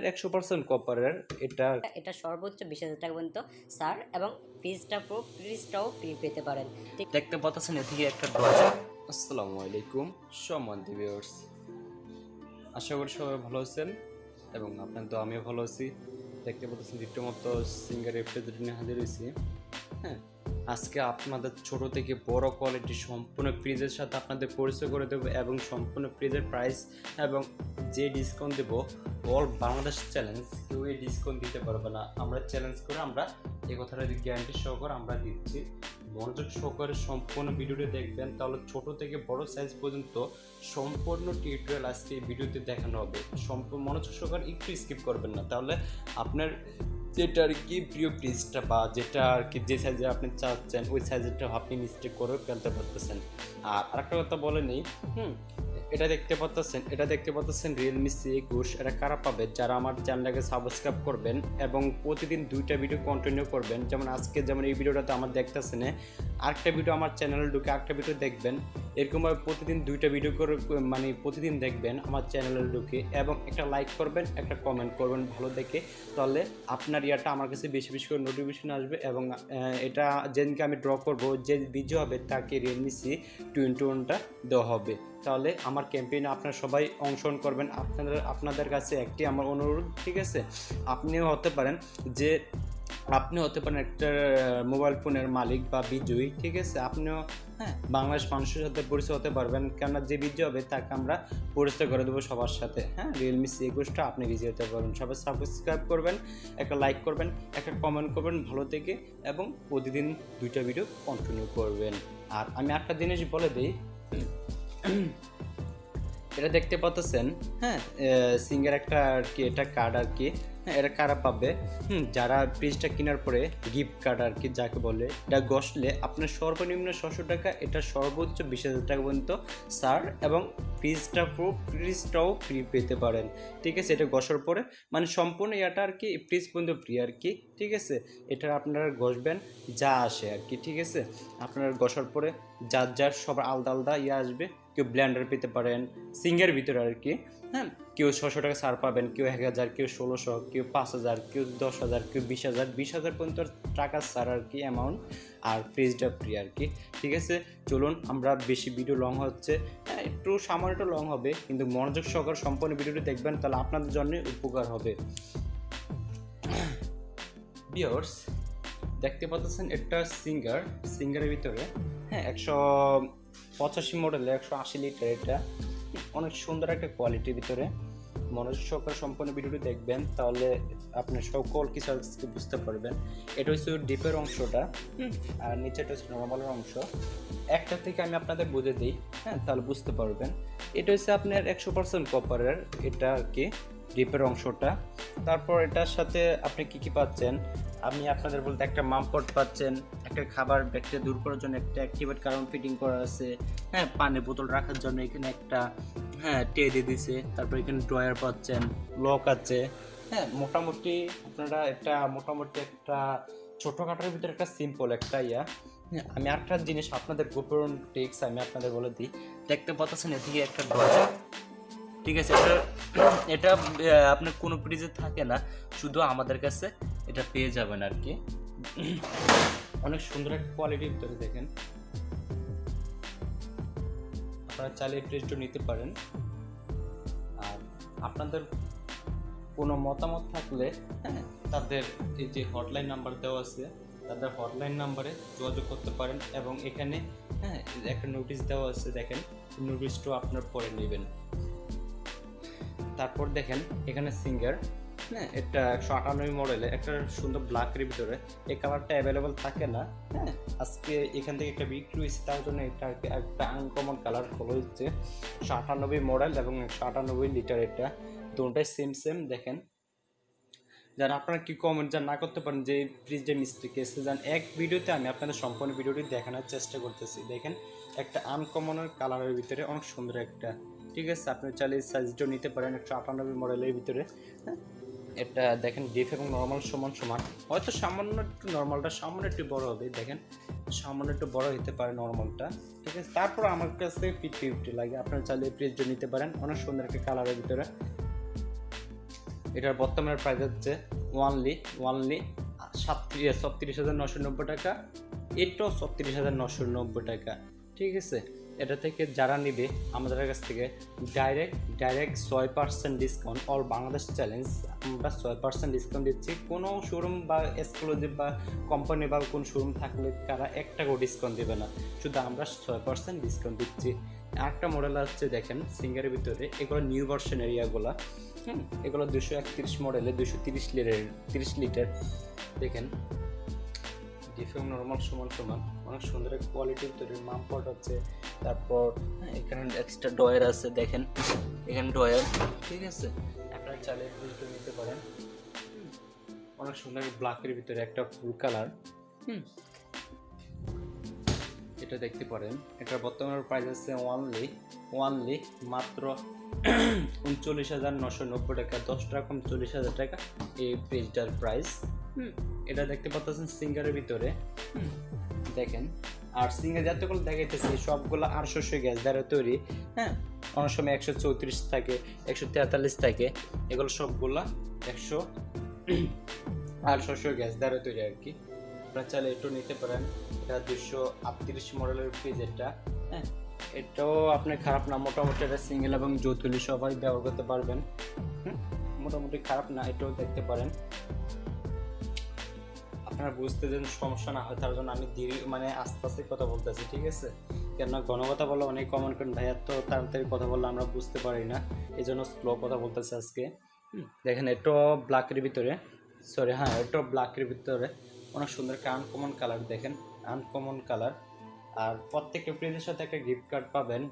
আপনার 100% কপারের। এটা এটা সর্বোচ্চ 20,000 টাকা পর্যন্ত স্যার, এবং ফ্রিজটাও ফ্রি পেতে পারেন। দেখতে পাচ্ছেন এদিকে একটা ড্রয়ার। আসসালামু আলাইকুম সম্মানিত ভিউয়ার্স, আশা করি সবাই ভালো আছেন এবং আপনার তো আমিও ভালো আছি। দেখতে পাচ্ছেন রীতিমতো সিঙ্গার রেফ্রিজারেটর নিয়ে হাজির হয়েছি। হ্যাঁ, আজকে আপনাদের ছোট থেকে বড় কোয়ালিটি সম্পূর্ণ ফ্রিজের সাথে আপনাদের পরিচয় করে দেবো এবং সম্পূর্ণ ফ্রিজের প্রাইস এবং যে ডিসকাউন্ট দেবো অল বাংলাদেশ চ্যালেঞ্জ, কেউ এই ডিসকাউন্ট দিতে পারবে না। আমরা চ্যালেঞ্জ করে আমরা এই কথাটা গ্যারান্টি সহকারে আমরা দিচ্ছি। মনোযোগ সহকারে সম্পূর্ণ ভিডিওটি দেখবেন, তাহলে ছোট থেকে বড় সাইজ পর্যন্ত সম্পূর্ণ টিউটোরিয়াল আজকে এই ভিডিওতে দেখানো হবে। সম্পূর্ণ মনোযোগ সহকারে একটু স্কিপ করবেন না, তাহলে আপনার যেটা আর কি প্রিয় ফ্রিজটা বা যেটা আর কি যে সাইজে আপনি চাচ্ছেন ওই সাইজেরটা আপনি মিস্টেক করে ফেলতে পারতেছেন। আর আরেকটা কথা বলে নেই, এটা দেখতে পাচ্ছেন রিয়েলমি C21। এটা কারা পাবে? যারা আমার চ্যানেলটাকে সাবস্ক্রাইব করবেন এবং প্রতিদিন 2টা ভিডিও কন্টিনিউ করবেন। যেমন আজকে যেমন এই ভিডিওটাতে আমার দেখতেছেন, আরেকটা ভিডিও আমার চ্যানেলে ঢুকে আরেকটা ভিডিও দেখবেন। এরকমভাবে প্রতিদিন 2টা ভিডিও করে মানে প্রতিদিন দেখবেন আমার চ্যানেলে ঢুকে, এবং একটা লাইক করবেন, একটা কমেন্ট করবেন ভালো দেখে, তাহলে আপনার ইয়াটা আমার কাছে বেশি বেশি করে নোটিফিকেশন আসবে। এবং এটা যেদিনকে আমি ড্র করব, যে ভিডিও হবে তাকে রিয়েলমি C21টা দেওয়া হবে। তাহলে আমার ক্যাম্পেইনে আপনারা সবাই অংশগ্রহণ করবেন। আপনাদের কাছে একটি আমার অনুরোধ, ঠিক আছে? আপনিও হতে পারেন একটা মোবাইল ফোনের মালিক বা বিজয়ী, ঠিক আছে? আপনিও বাংলাদেশ মানুষের সাথে পরিচয় হতে পারবেন, কেননা যে বিজয় হবে তাকে আমরা পরিচয় করে দেবো সবার সাথে। রিয়েলমি C21টা আপনি বিজয় হতে পারবেন। সবাই সাবস্ক্রাইব করবেন, একটা লাইক করবেন, একটা কমেন্ট করবেন ভালো থেকে, এবং প্রতিদিন 2টা ভিডিও কন্টিনিউ করবেন। আর আমি একটা জিনিস বলে দিই, এটা দেখতে পাচ্ছেন সিঙ্গের একটা আর কি এটা কার্ড আর কি। এটা কারা পাবে? যারা ফ্রিজটা কেনার পরে গিফট কার্ড আর কি যাকে বলে, এটা গসলে আপনার সর্বনিম্ন 600 টাকা, এটা সর্বোচ্চ 20,000 টাকা পর্যন্ত স্যার, এবং ফ্রিজটাও ফ্রি পেতে পারেন, ঠিক আছে? এটা গসার পরে মানে সম্পূর্ণ এটা আর কি ফ্রিজ পর্যন্ত ফ্রি আর কি, ঠিক আছে? এটা আপনারা গসবেন যা আসে আর কি, ঠিক আছে? আপনারা গসার পরে যার সবার আলাদা আলাদা আসবে। কেউ ব্লেন্ডার পেতে পারেন সিঙ্গের ভিতরে আর কি। কেউ 600 টাকা ছাড় পাবেন, কেউ 1000, কেউ 1600, কেউ 5000, কেউ 10,000, কেউ 20,000 পর্যন্ত টাকা ছাড় আর কি অ্যামাউন্ট। আর ফ্রিজটা ফ্রি আর কি, ঠিক আছে? চলুন, আমরা বেশি ভিডিও লং হচ্ছে, একটু সামান্য একটু লং হবে, কিন্তু মনোযোগ সহকারে সম্পূর্ণ ভিডিওটি দেখবেন, তাহলে আপনাদের জন্য উপকার হবে। ভিউয়ার্স, দেখতে পাচ্ছেন একটা সিঙ্গারের ভিতরে 185 মডেলের 180 লিটার। এটা অনেক সুন্দর একটা কোয়ালিটির ভিতরে। মনোযোগ সহকারে সম্পূর্ণ ভিডিওটি দেখবেন, তাহলে আপনি সকল কিছু আজকে বুঝতে পারবেন। এটা হচ্ছে ডিপের অংশটা, আর নিচেটা হচ্ছে নর্মালের অংশ। একটা থেকে আমি আপনাদের বুঝে দিই, তাহলে বুঝতে পারবেন। এটা হচ্ছে আপনার 100% কপারের, এটা আর কি ডিপের অংশটা। তারপর এটার সাথে আপনি কি পাচ্ছেন, আমি আপনাদের বলতে একটা মামপট পাচ্ছেন, একটা খাবার ব্যাকটেরিয়া দূর করার জন্য একটা অ্যাক্টিভেট কার্বন ফিটিং করা আছে, পানির বোতল রাখার জন্য এখানে একটা ট্রে দিয়ে দিছে। তারপর এখানে ড্রয়ার পাচ্ছেন, লক আছে। মোটামুটি আপনারা মোটামুটি একটা ছোটোখাটোর ভিতরে একটা সিম্পল একটা আমি একটা জিনিস আপনাদের গোপন টিপস আমি আপনাদের বলে দিই। দেখতে পাচ্ছেন এদিকে একটা ড্রয়ার, ঠিক আছে? এটা আপনার কোনো ফ্রিজে থাকে না, শুধু আমাদের কাছে এটা পেয়ে যাবেন আর কি। অনেক সুন্দর একটা কোয়ালিটির ভিতরে দেখেন, আপনারা চাইলে এই ফ্রিজটা নিতে পারেন। আর আপনাদের কোনো মতামত থাকলে তাদের এই যে হটলাইন নাম্বার দেওয়া আছে, তাদের হটলাইন নাম্বারে যোগাযোগ করতে পারেন। এবং এখানে একটা নোটিশ দেওয়া আছে, দেখেন নোটিশটাও আপনার পরে নেবেন। তারপর দেখেন এখানে সিঙ্গার, এটা 198 মডেলে একটা সুন্দর ব্ল্যাকের ভিতরে। এই কালারটা অ্যাভেলেবল থাকে না, আজকে এখান থেকে একটা বিক্রি হয়েছে, তার জন্য এটা একটা আনকমন কালার হলো হচ্ছে 198 মডেল এবং 198 লিটার। এটা দুটোটাই সেম দেখেন। যারা আপনারা কি কমেন্ট যা না করতে পারেন যে ফ্রিজে মিস্টেক এসে যান, এক ভিডিওতে আমি আপনাদের সম্পূর্ণ ভিডিওটি দেখানোর চেষ্টা করতেছি। দেখেন একটা আনকমনের কালারের ভিতরে অনেক সুন্দর একটা, ঠিক আছে? আপনি চাইলে সাইজটাও নিতে পারেন 198 মডেলের ভিতরে। এটা দেখেন ডিপ এবং নর্মাল সমান, হয়তো সামান্য একটু নর্মালটা সামান্য একটু বড় হবে, দেখেন সামান্য একটু বড় হতে পারে নর্মালটা, ঠিক আছে? তারপর আমার কাছে 50-50 লাগে, আপনারা চাইলে ফ্রিজটা নিতে পারেন। অনেক সুন্দর একটা কালারের ভিতরে এটার বর্তমানে প্রাইস হচ্ছে ওয়ানলি 36,990 টাকা, এটাও 36,990 টাকা। ঠিক আছে, এটা থেকে যারা নিবে আমাদের কাছ থেকে direct 6% discount, all Bangladesh challenge আমরা 6% ডিসকাউন্ট দিচ্ছি। কোনো শোরুম বা এক্সক্লুসিভ বা কোম্পানি বা কোন শোরুম থাকলে তারা 1 টাকাও ডিসকাউন্ট দেবে না, শুধু আমরা 6% ডিসকাউন্ট দিচ্ছি। আরেকটা মডেল আছে দেখেন সিঙ্গারের ভিতরে, এগুলো নিউ ভার্সন এরিয়াগুলো, এগুলো 231 মডেলে 230 লিটার দেখেন, ডিফিউম নর্মাল সমান অনেক সুন্দর একটা কোয়ালিটির তৈরি মামপট হচ্ছে। তারপর এখানে এক্সট্রা ডয়ার আছে দেখেন, এখানে ডয়ার। ঠিক আছে, আপনারা চাইলে ফ্রিজটা নিতে পারেন, অনেক সুন্দর ব্ল্যাকের ভিতরে একটা ফুল কালার। এটা দেখতে পারেন, এটার বর্তমান প্রাইস আছে ওয়ানলি মাত্র 39,990 টাকা, 10 টাকা কম 40,000 টাকা এই ফ্রিজটার প্রাইস। এটা দেখতে পাচ্ছেন সিঙ্গারের ভিতরে দেখেন। আর সিঙ্গার যতগুলো দেখাইতেছি সবগুলো 800 গ্যাস দ্বারা তৈরি। হ্যাঁ, অনেক সময় 134 থাকে, 143 থাকে, এগুলো সবগুলা 800 গ্যাস দ্বারা তৈরি আর কি। আপনারা চাইলে এটাও নিতে পারেন, এটা 238 মডেলের ফ্রিজ এটা। হ্যাঁ, এটাও আপনার খারাপ না, মোটামুটি এটা সিঙ্গেল এবং যৌথলি সবাই ব্যবহার করতে পারবেন। মোটামুটি খারাপ না, এটাও দেখতে পারেন। আপনারা বুঝতে যেন সমস্যা না হয় তার জন্য আমি আস্তে আস্তে কথা বলতেছি। ঠিক আছে, কেননা ঘন কথা বলে অনেক কমেন্ট করেন ভাইয়া তো তাড়াতাড়ি কথা বললে আমরা বুঝতে পারি না, এই জন্য স্লো কথা বলতেছি আজকে। দেখেন এটাও ব্ল্যাকের ভিতরে, এটাও ব্ল্যাকের ভিতরে অনেক সুন্দর একটা আনকমন কালার দেখেন, আনকমন কালার। আর প্রত্যেকটা ফ্রিজের সাথে একটা গিফট কার্ড পাবেন,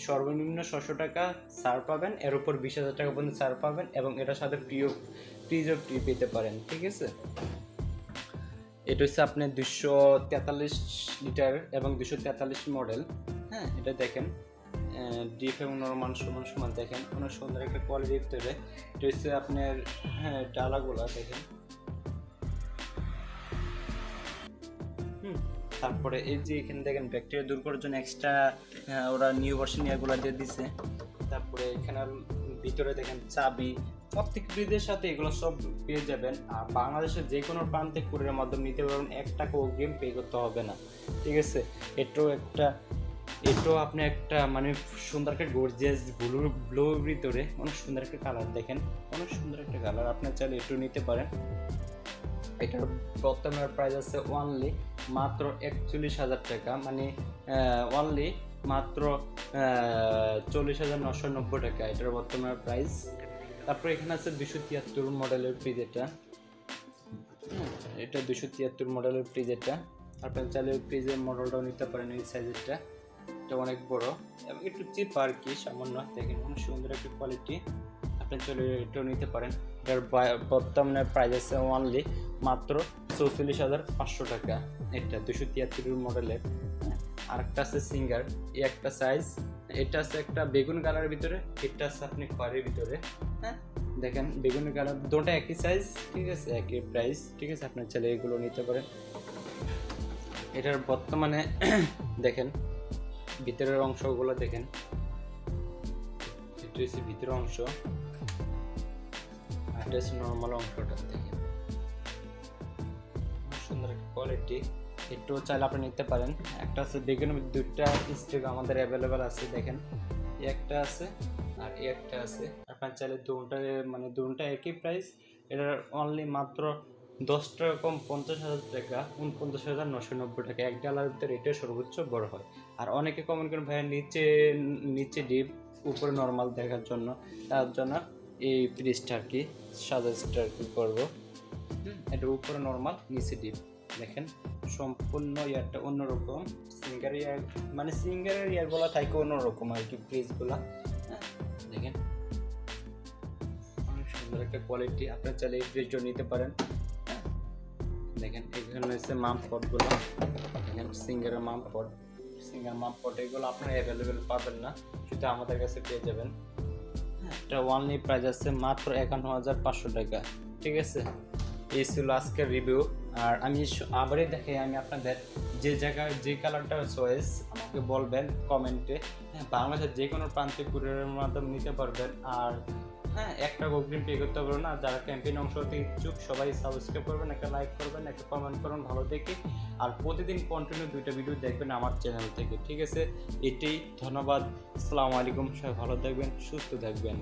সর্বনিম্ন 600 টাকা ছাড় পাবেন, এর উপর 20,000 টাকা পর্যন্ত ছাড় পাবেন, এবং এটার সাথে ফ্রিজও ফ্রি পেতে পারেন। ঠিক আছে, এটা হচ্ছে আপনার 243 লিটার এবং 243 মডেল। হ্যাঁ, এটা দেখেন ডিপ এবং নরমাল সমান দেখেন, অনেক সুন্দর একটা কোয়ালিটির ভিতরে। এটা হচ্ছে আপনার ডালাগুলা দেখেন। তারপরে এই যে এখানে দেখেন ব্যাকটেরিয়া দূর করার জন্য এক্সট্রা ওরা নিউ ভার্সন এগুলা দিয়ে দিছে। তারপরে এখানে ভিতরে দেখেন চাবি, প্রত্যেক ফ্রিজের সাথে এগুলো সব পেয়ে যাবেন। আর বাংলাদেশের যে কোনো প্রান্তে কুরিয়ারের মাধ্যমে নিতে পারবেন, 1 টাকা অগ্রিম পে করতে হবে না। ঠিক আছে, এটাও আপনি একটা সুন্দর একটা গর্জিয়াস ব্লুর ভিতরে অনেক সুন্দর একটা কালার দেখেন, অনেক সুন্দর একটা কালার। আপনার চাইলে এটাও নিতে পারেন। এটার বর্তমানে প্রাইস আছে ওয়ানলি মাত্র 41,000 টাকা, ওয়ানলি মাত্র 40,990 টাকা এটার বর্তমানে প্রাইস। তারপর এখানে আছে 273 মডেলের ফ্রিজ, এটা 273 মডেলের ফ্রিজ। এটা আপনার চাইলে ফ্রিজের মডেলটাও নিতে পারেন, এই সাইজেরটা, এটা অনেক বড় এবং একটু চিপ আর কি, সামান্য। দেখেন অনেক সুন্দর একটা কোয়ালিটি, আপনি চলে এটাও নিতে পারেন। এটার বর্তমানে প্রাইস আছে ওয়ানলি মাত্র 44,500 টাকা, এটা 273 মডেলের। আরেকটা আছে সিঙ্গার, এই একটা সাইজ, এটা আছে একটা বেগুন কালারের ভিতরে, এটা আছে আপনি খয়েরির ভিতরে। হ্যাঁ, দেখেন বেগুন কালার দুটো একই সাইজ। ঠিক আছে, একই প্রাইস। ঠিক আছে, আপনার ছেলে এগুলো নিতে পারেন। এটার বর্তমানে দেখেন ভিতরের অংশগুলো দেখেন, এটা হচ্ছে ভিতরের অংশ, আর এটা হচ্ছে নর্মাল অংশটা দেখেন, সুন্দর একটা কোয়ালিটি। এটাও চাইলে আপনি নিতে পারেন। একটা আছে বেগুনের 2টা স্টিক আমাদের অ্যাভেলেবেল আছে দেখেন, এই একটা আছে আর এই একটা আছে। আপনার চাইলে দুটো একই প্রাইস। এটার অনলি মাত্র 10 টাকা কম 50,000 টাকা, 49,990 টাকা। 1 ডলারের ভিতরে এটা সর্বোচ্চ বড় হয়। আর অনেকে কমেন্ট করেন ভাইয়া নিচে ডিপ উপরে নর্মাল দেখার জন্য, তার জন্য এই ফ্রিজটা আর কি সাজেস্ট আর কি করবো। এটা উপরে নর্মাল নিচে ডিপ দেখেন, সম্পূর্ণ ইয়ারটা অন্যরকম। সিঙ্গারের ইয়ারগুলো থাকে অন্যরকম আর কি ফ্রিজগুলা। দেখেন অনেক সুন্দর একটা কোয়ালিটি, আপনার চাইলে এই ফ্রিজটা নিতে পারেন। দেখেন এখানে হচ্ছে মাম্প পটগুলো, দেখেন সিঙ্গার মাম্প পট এগুলো আপনারা অ্যাভেলেবেল পাবেন না, শুধু আমাদের কাছে পেয়ে যাবেন। এটা ওয়ানলি প্রাইস আছে মাত্র 51,500 টাকা। ঠিক আছে, এই ছিল আজকের রিভিউ। আর আমি আবারই দেখাই, আমি আপনাদের যে জায়গায় যে কালারটা চয়েস আমাকে বলবেন কমেন্টে। বাংলাদেশের যে কোনো প্রান্তে কুরিয়ারের মাধ্যমে নিতে পারবেন। আর হ্যাঁ, একটা অগ্রিম পে করতে পারবো না। যারা ক্যাম্পেইনে অংশ নিতে ইচ্ছুক সবাই সাবস্ক্রাইব করবেন, একটা লাইক করবেন, একটা কমেন্ট করুন ভালো দেখে, আর প্রতিদিন কন্টিনিউ 2টা ভিডিও দেখবেন আমার চ্যানেল থেকে, ঠিক আছে? এটাই, ধন্যবাদ। আসসালামু আলাইকুম, সবাই ভালো থাকবেন, সুস্থ থাকবেন।